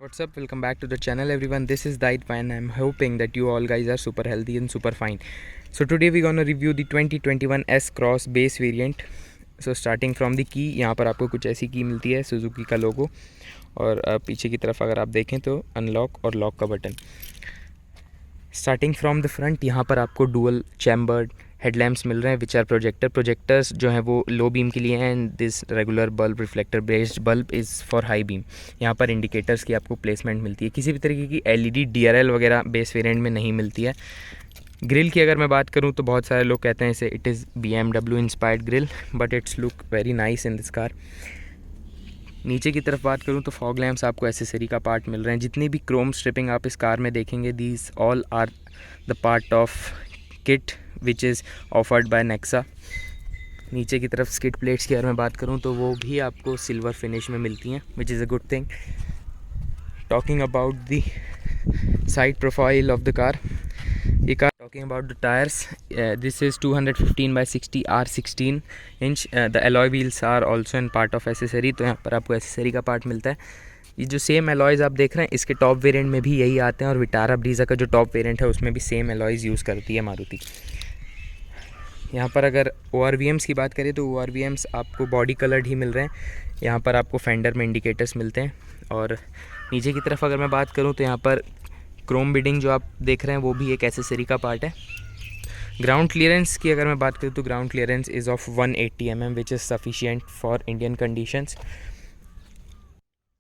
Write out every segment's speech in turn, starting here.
What's up? Welcome back to the channel, everyone. This is Dait and I'm hoping that you all guys are super healthy and super fine. So today we're gonna review the 2021 S Cross base variant. So starting from the key, यहाँ पर आपको कुछ ऐसी की मिलती है Suzuki का लोगो, और पीछे की तरफ अगर आप देखें तो अनलॉक और लॉक का button. Starting from the front, यहाँ पर आपको डुअल चैम्बर्ड हेडलैम्प्स मिल रहे हैं विच आर प्रोजेक्टर्स जो हैं वो लो बीम के लिए हैं, and this regular bulb reflector based bulb is for high beam. यहाँ पर इंडिकेटर्स की आपको प्लेसमेंट मिलती है। किसी भी तरीके की एलईडी डीआरएल वगैरह बेस वेरिएंट में नहीं मिलती है। ग्रिल की अगर मैं बात करूँ तो बहुत सारे लोग कहते हैं इसे it is BMW inspired grill, but it's look very nice in this car. नीचे की तरफ बात करूँ तो फॉग लैम्प्स आपको एसेसरी का पार्ट मिल रहे हैं। जितनी भी क्रोम स्ट्रिपिंग आप इस कार में देखेंगे, these all are the part of kit which is offered by Nexa. नीचे की तरफ स्किड प्लेट्स की अगर मैं बात करूँ तो वो भी आपको सिल्वर फिनिश में मिलती हैं, which is a good thing. Talking about the side profile of the car, ये car talking about the tyres, this is 215/60 R16 inch. The alloy wheels are also in part of accessory, तो यहाँ पर आपको accessory का part मिलता है। ये जो सेम एलॉयज़ आप देख रहे हैं इसके टॉप वेरिएंट में भी यही आते हैं, और विटारा ब्रीज़ा का जो टॉप वेरिएंट है उसमें भी सेम एलॉयज़ यूज़ करती है मारुति। यहाँ पर अगर ORVMs की बात करें तो ORVMs आपको बॉडी कलर्ड ही मिल रहे हैं। यहाँ पर आपको फेंडर में इंडिकेटर्स मिलते हैं, और नीचे की तरफ अगर मैं बात करूँ तो यहाँ पर क्रोम बिडिंग जो आप देख रहे हैं वो भी एक एसेसरी का पार्ट है। ग्राउंड क्लियरेंस की अगर मैं बात करूँ तो ground clearance is of 180 mm which is sufficient for Indian conditions.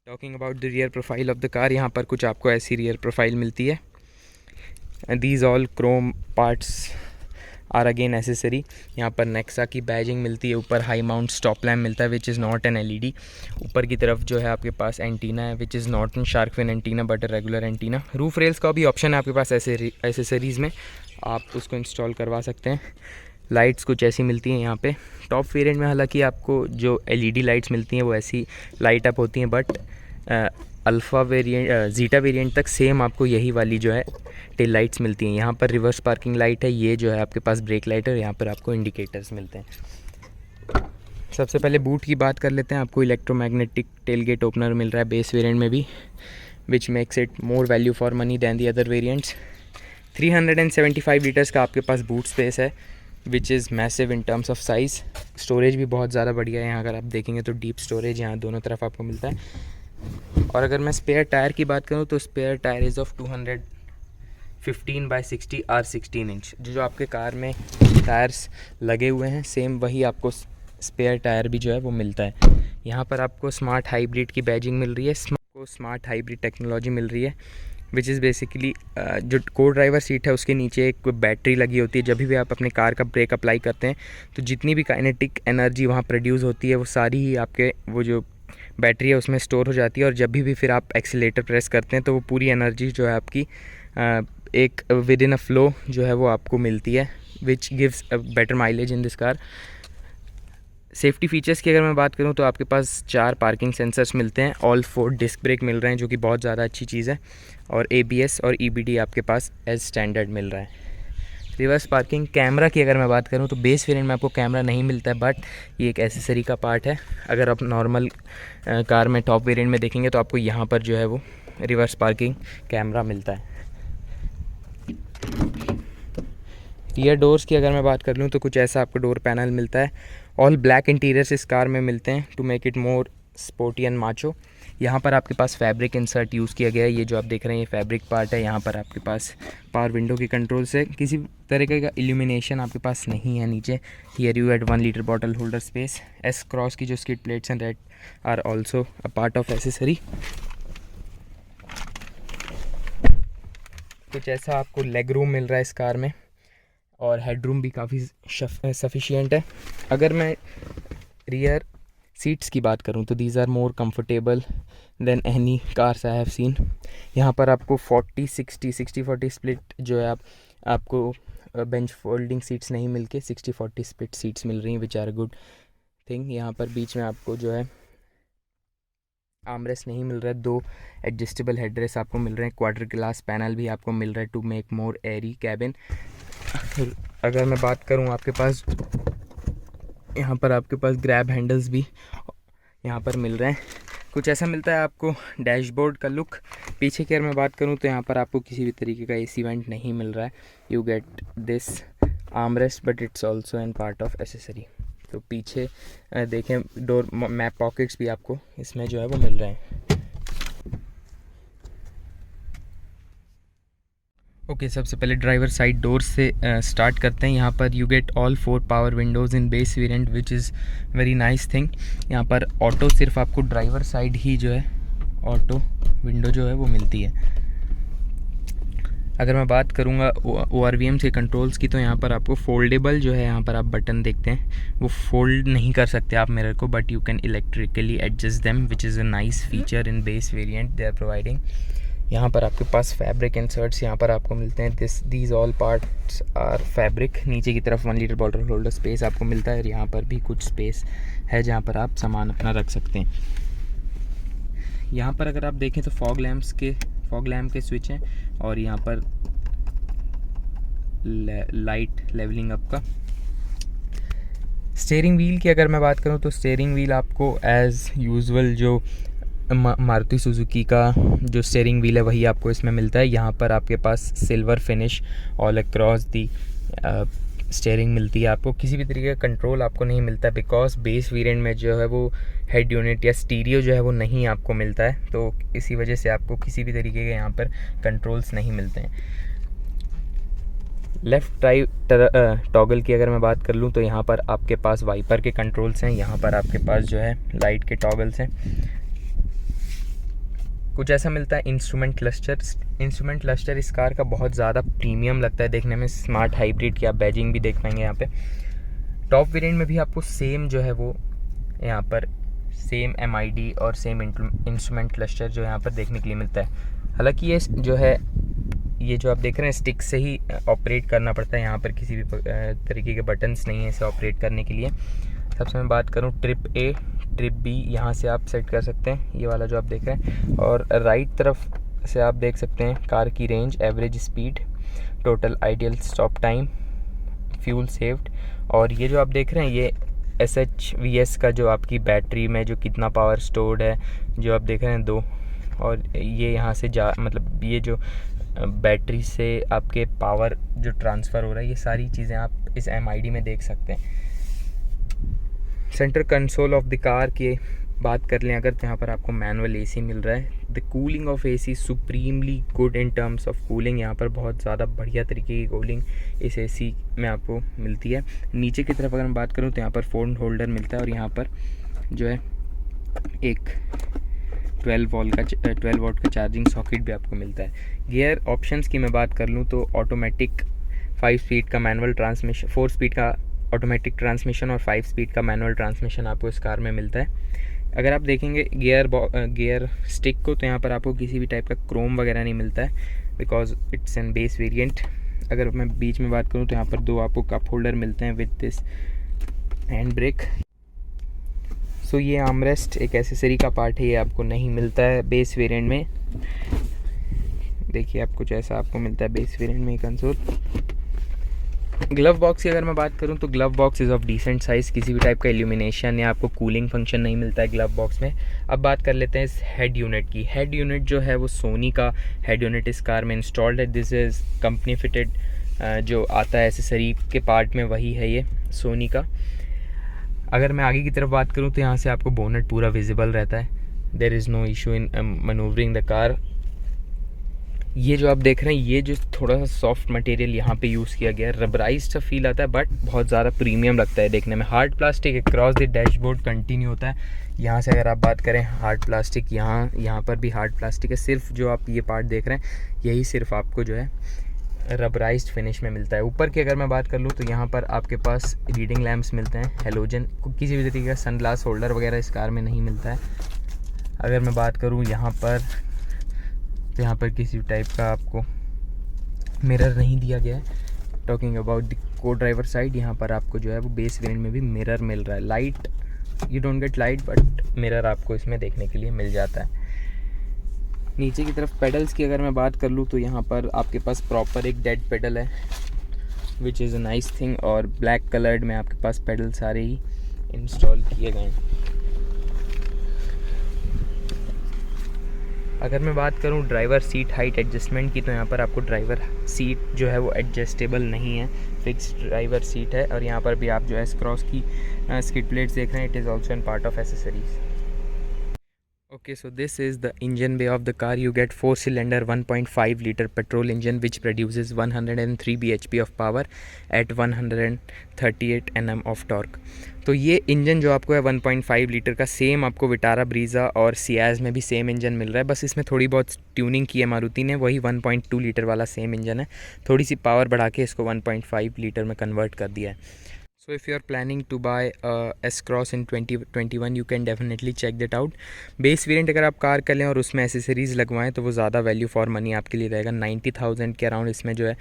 Talking about the rear profile of the car, यहाँ पर कुछ आपको ऐसी रियर प्रोफाइल मिलती है। These all chrome parts are again accessory. यहाँ पर नेक्सा की बैजिंग मिलती है, ऊपर हाई माउंट स्टॉप लैम्प मिलता है which is not N LED। ऊपर की तरफ जो है आपके पास एंटीना है which is not an shark fin antenna but regular antenna. Roof rails का भी ऑप्शन है आपके पास एसेसरीज़ में, आप उसको इंस्टॉल करवा सकते हैं। लाइट्स कुछ ऐसी मिलती हैं यहाँ पे। टॉप वेरिएंट में हालांकि आपको जो LED लाइट्स मिलती हैं वो ऐसी लाइट अप होती हैं, but alpha variant zeta variant तक सेम आपको यही वाली जो है टेल लाइट्स मिलती हैं। यहाँ पर रिवर्स पार्किंग लाइट है, ये जो है आपके पास ब्रेक लाइट है, और यहाँ पर आपको इंडिकेटर्स मिलते हैं। सबसे पहले बूट की बात कर लेते हैं। आपको इलेक्ट्रोमैग्नेटिक टेल गेट ओपनर मिल रहा है बेस वेरिएंट में भी, which makes it more value for money than the other variants. 375 litres का आपके पास बूट स्पेस है which is massive in terms of size. Storage भी बहुत ज़्यादा बढ़िया है, यहाँ अगर आप देखेंगे तो डीप स्टोरेज यहाँ दोनों तरफ आपको मिलता है। और अगर मैं स्पेयर टायर की बात करूँ तो spare tyre is of 215/60 R16 inch. जो आपके कार में टायर्स लगे हुए हैं सेम वही आपको स्पेयर टायर भी जो है वो मिलता है। यहाँ पर आपको स्मार्ट हाइब्रिड की बैजिंग मिल रही है, स्मार्ट हाइब्रिड टेक्नोलॉजी मिल रही है विच इज़ बेसिकली जो को ड्राइवर सीट है उसके नीचे एक बैटरी लगी होती है। जब भी आप अपने कार का ब्रेक अप्लाई करते हैं तो जितनी भी काइनेटिक एनर्जी वहाँ प्रोड्यूस होती है वो सारी ही आपके वो जो बैटरी है उसमें स्टोर हो जाती है, और जब भी फिर आप एक्सीलेटर प्रेस करते हैं तो वो पूरी एनर्जी जो है आपकी एक विद इन अ फ्लो जो है वो आपको मिलती है, which gives a better mileage in this car. Safety features की अगर मैं बात करूं तो आपके पास 4 पार्किंग सेंसर्स मिलते हैं, ऑल 4 डिस्क ब्रेक मिल रहे हैं जो कि बहुत ज़्यादा अच्छी चीज़ है, और ABS और EBD आपके पास एज स्टैंडर्ड मिल रहा है। रिवर्स पार्किंग कैमरा की अगर मैं बात करूं तो बेस वेरिएंट में आपको कैमरा नहीं मिलता है, बट ये एक एसेसरी का पार्ट है। अगर आप नॉर्मल कार में टॉप वेरिएंट में देखेंगे तो आपको यहाँ पर जो है वो रिवर्स पार्किंग कैमरा मिलता है। रियर डोर्स की अगर मैं बात कर लूँ तो कुछ ऐसा आपको डोर पैनल मिलता है। ऑल ब्लैक इंटीरियर्स इस कार में मिलते हैं to make it more sporty and macho. यहाँ पर आपके पास फैब्रिक इंसर्ट यूज़ किया गया है, ये जो आप देख रहे हैं ये फैब्रिक पार्ट है। यहाँ पर आपके पास पावर विंडो के कंट्रोल से किसी तरीके का इल्यूमिनेशन आपके पास नहीं है नीचे। Here you at 1 litre bottle holder space. S Cross की जो skid plates and red are also a part of accessory. कुछ ऐसा आपको लेग रूम मिल रहा है इस कार में, और हेडरूम भी काफ़ी सफिशिएंट है। अगर मैं रियर सीट्स की बात करूं तो these are more comfortable than any cars I have seen. यहाँ पर आपको 40-60 स्प्लिट जो है आपको बेंच फोल्डिंग सीट्स नहीं मिलके 60-40 स्प्लिट सीट्स मिल रही हैं विच आर गुड थिंग। यहाँ पर बीच में आपको जो है आर्मरेस्ट नहीं मिल रहा है, 2 एडजस्टेबल हेडरेस्ट आपको मिल रहे हैं। क्वार्टर ग्लास पैनल भी आपको मिल रहा है to make more airy cabin. अगर मैं बात करूं आपके पास यहाँ पर आपके पास ग्रैब हैंडल्स भी यहाँ पर मिल रहे हैं। कुछ ऐसा मिलता है आपको डैशबोर्ड का लुक। पीछे की अगर मैं बात करूं तो यहाँ पर आपको किसी भी तरीके का एसी वेंट नहीं मिल रहा है। You get this armrest but it's also an part of accessory. तो पीछे देखें डोर मैप पॉकेट्स भी आपको इसमें जो है वो मिल रहे हैं। ओके सबसे पहले ड्राइवर साइड डोर से स्टार्ट करते हैं। यहाँ पर you get all 4 power Windows in base variant which is very nice thing. यहाँ पर ऑटो सिर्फ आपको ड्राइवर साइड ही जो है ऑटो विंडो जो है वो मिलती है। अगर मैं बात करूँगा ORVM के कंट्रोल्स की, तो यहाँ पर आपको फोल्डेबल जो है, यहाँ पर आप बटन देखते हैं वो फोल्ड नहीं कर सकते आप मिरर को, but you can electrically adjust them which is a nice feature in base variant they are providing. यहाँ पर आपके पास फैब्रिक इंसर्ट्स यहाँ पर आपको मिलते हैं। These all parts are fabric. नीचे की तरफ 1 लीटर बॉटल होल्डर स्पेस आपको मिलता है और यहाँ पर भी कुछ स्पेस है जहाँ पर आप सामान अपना रख सकते हैं। यहाँ पर अगर आप देखें तो फॉग लैम्प के स्विच हैं और यहाँ पर लाइट लेवलिंग अप का। स्टीयरिंग व्हील की अगर मैं बात करूँ तो स्टीयरिंग व्हील आपको एज़ यूजुअल जो मारुति सुजुकी का जो स्टीयरिंग व्हील है वही आपको इसमें मिलता है। यहाँ पर आपके पास silver finish all across the steering मिलती है। आपको किसी भी तरीके का कंट्रोल आपको नहीं मिलता बिकॉज बेस वेरिएंट में जो है वो हेड यूनिट या स्टीरियो जो है वो नहीं आपको मिलता है, तो इसी वजह से आपको किसी भी तरीके के यहाँ पर कंट्रोल्स नहीं मिलते हैं। लेफ़्ट राइट टॉगल की अगर मैं बात कर लूँ तो यहाँ पर आपके पास वाइपर के कंट्रोल्स हैं। यहाँ पर आपके पास जो है लाइट के टॉगल्स हैं। कुछ ऐसा मिलता है इंस्ट्रूमेंट क्लस्टर इस कार का बहुत ज़्यादा प्रीमियम लगता है देखने में। स्मार्ट हाइब्रिड की आप बैजिंग भी देख पाएंगे यहाँ पे। टॉप वेरिएंट में भी आपको सेम जो है वो यहाँ पर सेम MID और सेम इंस्ट्रूमेंट क्लस्टर जो यहाँ पर देखने के लिए मिलता है। हालांकि ये जो है ये जो आप देख रहे हैं स्टिक से ही ऑपरेट करना पड़ता है। यहाँ पर किसी भी तरीके के बटन्स नहीं है इसे ऑपरेट करने के लिए। सबसे मैं बात करूँ ट्रिप A ट्रिप B यहाँ से आप सेट कर सकते हैं, ये वाला जो आप देख रहे हैं। और राइट तरफ से आप देख सकते हैं कार की range, average speed, total ideal stop time, fuel saved. और ये जो आप देख रहे हैं ये SHVS का जो आपकी बैटरी में जो कितना पावर स्टोर्ड है जो आप देख रहे हैं 2, और ये यहाँ से मतलब ये जो बैटरी से आपके पावर जो ट्रांसफ़र हो रहा है ये सारी चीज़ें आप इस MID में देख सकते हैं। Centre console of the car की बात कर लें अगर तो यहाँ पर आपको मैनुअल AC मिल रहा है। The cooling of AC supremely good in terms of cooling. यहाँ पर बहुत ज़्यादा बढ़िया तरीके की कूलिंग इस AC में आपको मिलती है। नीचे की तरफ अगर मैं बात करूँ तो यहाँ पर फ़ोन होल्डर मिलता है और यहाँ पर जो है एक 12 वोल्ट का चार्जिंग सॉकेट भी आपको मिलता है। गियर ऑप्शंस की मैं बात कर लूँ तो ऑटोमेटिक 5 स्पीड का मैनुअल ट्रांसमिशन, 4 स्पीड का ऑटोमेटिक ट्रांसमिशन और 5 स्पीड का मैनुअल ट्रांसमिशन आपको इस कार में मिलता है। अगर आप देखेंगे गियर स्टिक को तो यहाँ पर आपको किसी भी टाइप का क्रोम वगैरह नहीं मिलता है because it's an base variant. अगर मैं बीच में बात करूँ तो यहाँ पर 2 आपको कप होल्डर मिलते हैं विद दिस हैंड ब्रेक। सो ये आर्मरेस्ट एक एसेसरी का पार्ट है, ये आपको नहीं मिलता है बेस वेरिएंट में। देखिए आप कुछ ऐसा आपको मिलता है बेस वेरिएंट में कंसोल। ग्लव बॉक्स की अगर मैं बात करूं तो glove box is of decent size. किसी भी टाइप का इल्यूमिनेशन या आपको कूलिंग फंक्शन नहीं मिलता है ग्लव बॉक्स में। अब बात कर लेते हैं इस हेड यूनिट की। हेड यूनिट जो है वो सोनी का हेड यूनिट इस कार में इंस्टॉल्ड है। दिस इज़ कंपनी फिटेड जो आता है एसेसरी के पार्ट में वही है ये सोनी का। अगर मैं आगे की तरफ बात करूँ तो यहाँ से आपको बोनट पूरा विजिबल रहता है। There is no issue in manoeuvring the car. ये जो आप देख रहे हैं ये जो थोड़ा सा सॉफ्ट मटेरियल यहाँ पे यूज़ किया गया है, रबराइज्ड सा फील आता है बट बहुत ज़्यादा प्रीमियम लगता है देखने में। Hard plastic across the dashboard continue होता है। यहाँ से अगर आप बात करें हार्ड प्लास्टिक, यहाँ पर भी हार्ड प्लास्टिक है। सिर्फ जो आप ये पार्ट देख रहे हैं यही सिर्फ आपको जो है रबराइज्ड फिनिश में मिलता है। ऊपर की अगर मैं बात कर लूँ तो यहाँ पर आपके पास रीडिंग लैंप्स मिलते हैं हेलोजन। किसी भी तरीके का सनग्लास होल्डर वगैरह इस कार में नहीं मिलता है। अगर मैं बात करूँ यहाँ पर किसी टाइप का आपको मिरर नहीं दिया गया है। टॉकिंग अबाउट द को ड्राइवर साइड, यहाँ पर आपको जो है वो बेस वेरिएंट में भी मिरर मिल रहा है। Light you don't get light but mirror आपको इसमें देखने के लिए मिल जाता है। नीचे की तरफ पेडल्स की अगर मैं बात कर लूँ तो यहाँ पर आपके पास प्रॉपर एक डेड पेडल है which is a nice thing, और ब्लैक कलर्ड में आपके पास पेडल सारे ही इंस्टॉल किए गए हैं। अगर मैं बात करूं ड्राइवर सीट हाइट एडजस्टमेंट की, तो यहाँ पर आपको ड्राइवर सीट जो है वो एडजस्टेबल नहीं है, फिक्स ड्राइवर सीट है। और यहाँ पर भी आप जो एस क्रॉस की स्किड प्लेट्स देख रहे हैं, it is also an part of accessories. Okay, so this is the engine bay of the car. You get 4-cylinder 1.5 liter petrol engine which produces 103 bhp of power at 138 Nm of torque. तो ये engine जो आपको है 1.5 litre का, same आपको Vitara Brezza और Ciaz में भी सेम इंजन मिल रहा है, बस इसमें थोड़ी बहुत ट्यूनिंग की है मारुति ने, वही 1.2 लीटर वाला सेम इंजन है, थोड़ी सी पावर बढ़ा के इसको 1.5 लीटर में कन्वर्ट कर दिया है। So if you are planning to buy S-Cross in 2021 you can definitely check that out. Base variant अगर आप कार कर लें और उसमें एसेसरीज़ लगवाएं तो वो ज़्यादा वैल्यू फॉर मनी आपके लिए रहेगा। 90,000 के अराउंड इसमें जो है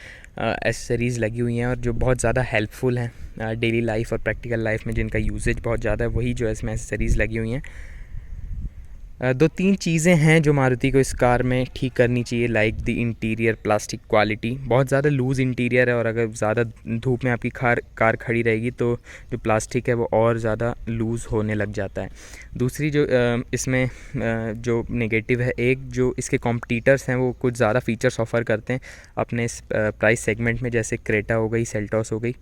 एसेसरीज़ लगी हुई हैं और जो बहुत ज़्यादा हेल्पफुल हैं डेली लाइफ और प्रैक्टिकल लाइफ में, जिनका यूजेज बहुत ज़्यादा है, वही जो है इसमें एसेसरीज़ लगी हुई हैं। 2-3 चीज़ें हैं जो मारुति को इस कार में ठीक करनी चाहिए, like the interior plastic quality. बहुत ज़्यादा लूज़ इंटीरियर है और अगर ज़्यादा धूप में आपकी कार खड़ी रहेगी तो जो प्लास्टिक है वो और ज़्यादा लूज़ होने लग जाता है। दूसरी जो इसमें जो नेगेटिव है, एक जो इसके कॉम्पिटिटर्स हैं वो कुछ ज़्यादा फीचर्स ऑफ़र करते हैं अपने इस प्राइस सेगमेंट में, जैसे क्रेटा हो गई, सेल्टॉस हो गई,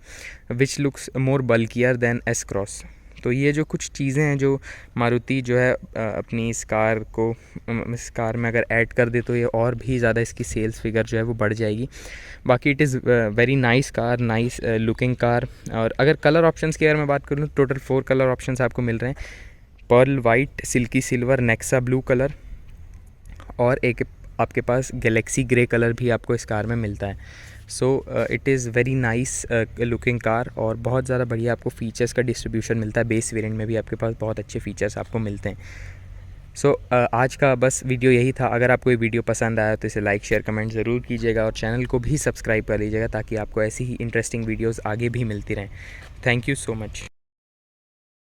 which looks more bulkier than S Cross. तो ये जो कुछ चीज़ें हैं जो मारुति जो है अपनी इस कार में अगर ऐड कर दे तो ये और भी ज़्यादा इसकी सेल्स फिगर जो है वो बढ़ जाएगी। बाकी it is very nice car, nice looking car. और अगर कलर ऑप्शंस की अगर मैं बात करूँ, टोटल 4 कलर ऑप्शंस आपको मिल रहे हैं, pearl white, silkie silver, Nexa blue colour और एक आपके पास गैलेक्सी ग्रे कलर भी आपको इस कार में मिलता है। So it is very nice looking car और बहुत ज़्यादा बढ़िया आपको फ़ीचर्स का डिस्ट्रीब्यूशन मिलता है। बेस वेरिएंट में भी आपके पास बहुत अच्छे फ़ीचर्स आपको मिलते हैं। सो आज का बस वीडियो यही था। अगर आपको ये वीडियो पसंद आया तो इसे लाइक शेयर कमेंट ज़रूर कीजिएगा और चैनल को भी सब्सक्राइब कर लीजिएगा ताकि आपको ऐसी ही इंटरेस्टिंग वीडियोज़ आगे भी मिलती रहें। Thank you so much.